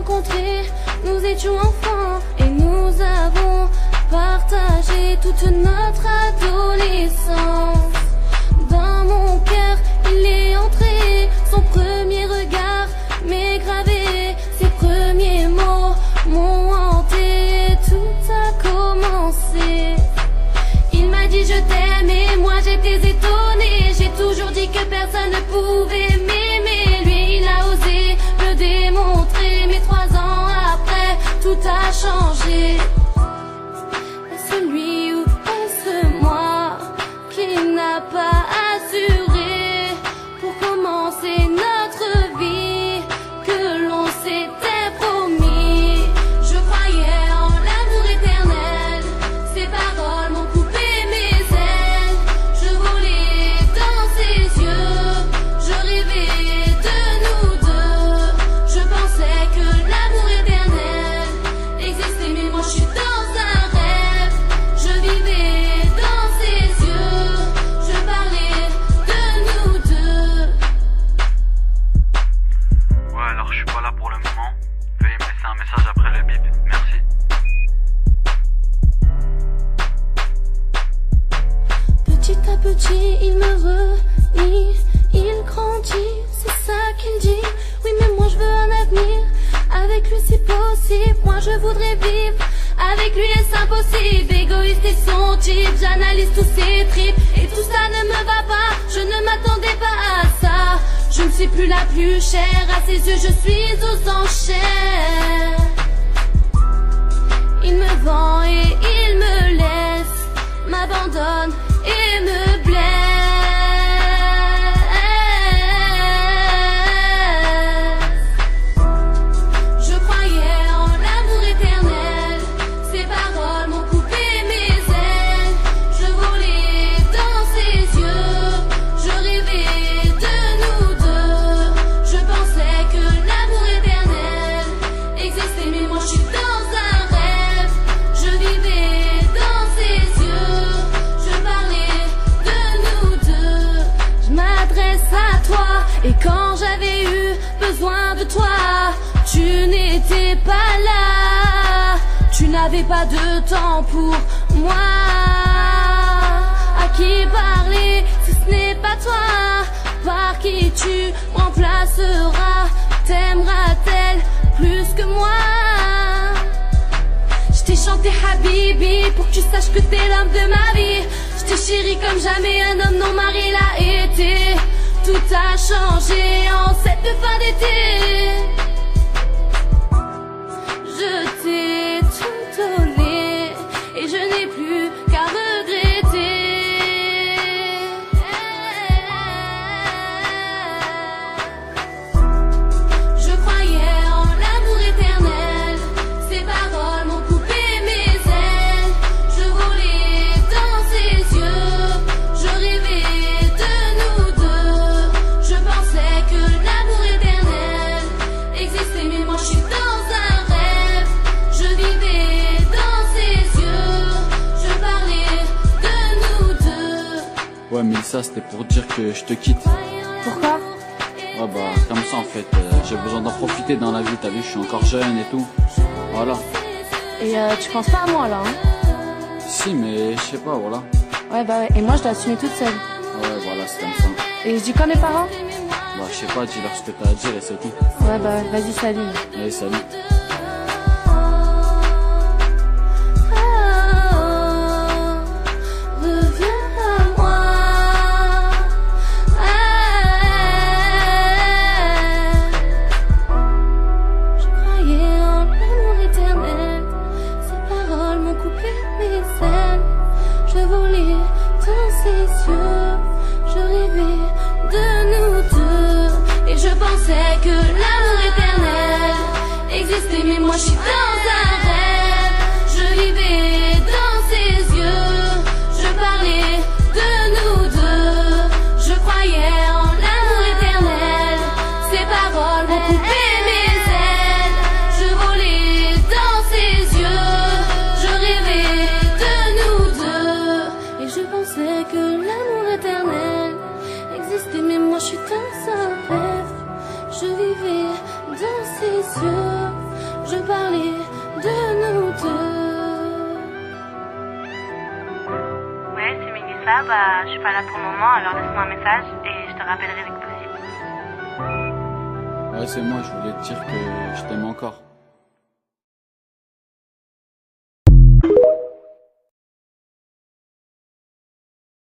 rencontrés, nous étions enfants et nous avons partagé toute notre adolescence. Dans mon cœur, il est entré, son premier regard m'est gravé, ses premiers mots m'ont hanté et tout a commencé. Il m'a dit je t'aime et moi j'étais étonnée, j'ai toujours dit que personne ne pouvait m'aimer. Lui il a osé me démontrer, mais 3 ans après tout a changé. Est-ce lui ou est-ce moi qui n'a pas assuré pour commencer notre vie que l'on s'était promis? Je croyais en l'amour éternel, ses paroles m'ont coupé mes ailes. Je volais dans ses yeux, je rêvais de nous deux. Je pensais que l'amour éternel existait, mais moi je suis dans un rêve. Je vivais dans ses yeux, je parlais de nous deux. Ouais, alors je suis pas là pour le moment. Veuillez me laisser un message après le bip. Merci. Petit à petit, il me renie, il grandit, c'est ça qu'il dit. Oui, mais moi je veux un avenir, avec lui c'est possible. Moi je voudrais vivre, avec lui est impossible. Égoïste et son type, j'analyse tous ses tripes, et tout ça ne me va pas, je ne m'attendais pas à ça. Je ne suis plus la plus chère, à ses yeux je suis aux enchères. Il me vend et il me laisse, m'abandonne et me blesse. Je croyais en l'amour éternel, ses paroles m'ont coupé mes ailes. Je volais dans ses yeux, je rêvais de nous deux. Je pensais que l'amour éternel existait, mais moi je suis dans un rêve. Je vivais dans ses yeux, je parlais de nous deux. Je m'adresse à toi, et quand j'avais eu besoin de toi, tu n'étais pas là. Tu n'avais pas de temps pour moi. À qui parler si ce n'est pas toi? Par qui tu remplaceras? T'aimeras-t-elle plus que moi? Je t'ai chanté Habibi pour que tu saches que t'es l'homme de ma vie. Je t'ai chéri comme jamais un homme non marié l'a été. Tout a changé en cette fin d'été. Je t'ai tout donné et je n'ai plus qu'à regretter. Je croyais en l'amour éternel, ses paroles m'ont coupé mes ailes. Je volais dans ses yeux, je rêvais de nous deux. Je pensais que l'amour éternel existait, mais moi je suis dans un rêve. Je vivais dans ses yeux, je parlais de nous deux. Ouais, mais ça c'était pour dire que je te quitte. Pourquoi? Ouais, bah, comme ça en fait, j'ai besoin d'en profiter dans la vie, t'as vu, je suis encore jeune et tout. Voilà. Et tu penses pas à moi là, hein? Si, mais je sais pas, voilà. Ouais, bah ouais. Et moi je dois assumer toute seule. Ouais, voilà, c'est comme ça. Et je dis quoi à mes parents? Bah, je sais pas, dis-leur ce que t'as à dire et c'est tout. Ouais, bah vas-y, salut. Allez, salut. Reviens à moi. Je croyais en l'amour éternel, ses paroles m'ont coupé mes ailes. Je volais dans ses yeux, je rêvais de nous deux. Et je pensais que l'amour éternel existait, mais moi je suis dans un rêve. Je vivais dans ses yeux, je parlais de nous deux. Je croyais en l'amour éternel, ses paroles m'ont coupé mes ailes. Je volais dans ses yeux, je rêvais de nous deux. Et je pensais que l'amour éternel existait, mais moi je suis dans un rêve. Je vivais dans ses yeux, je parlais de nous deux. Ouais, c'est Mélissa, je suis pas là pour le moment, alors laisse-moi un message et je te rappellerai dès que possible. Ouais, c'est moi, je voulais te dire que je t'aime encore.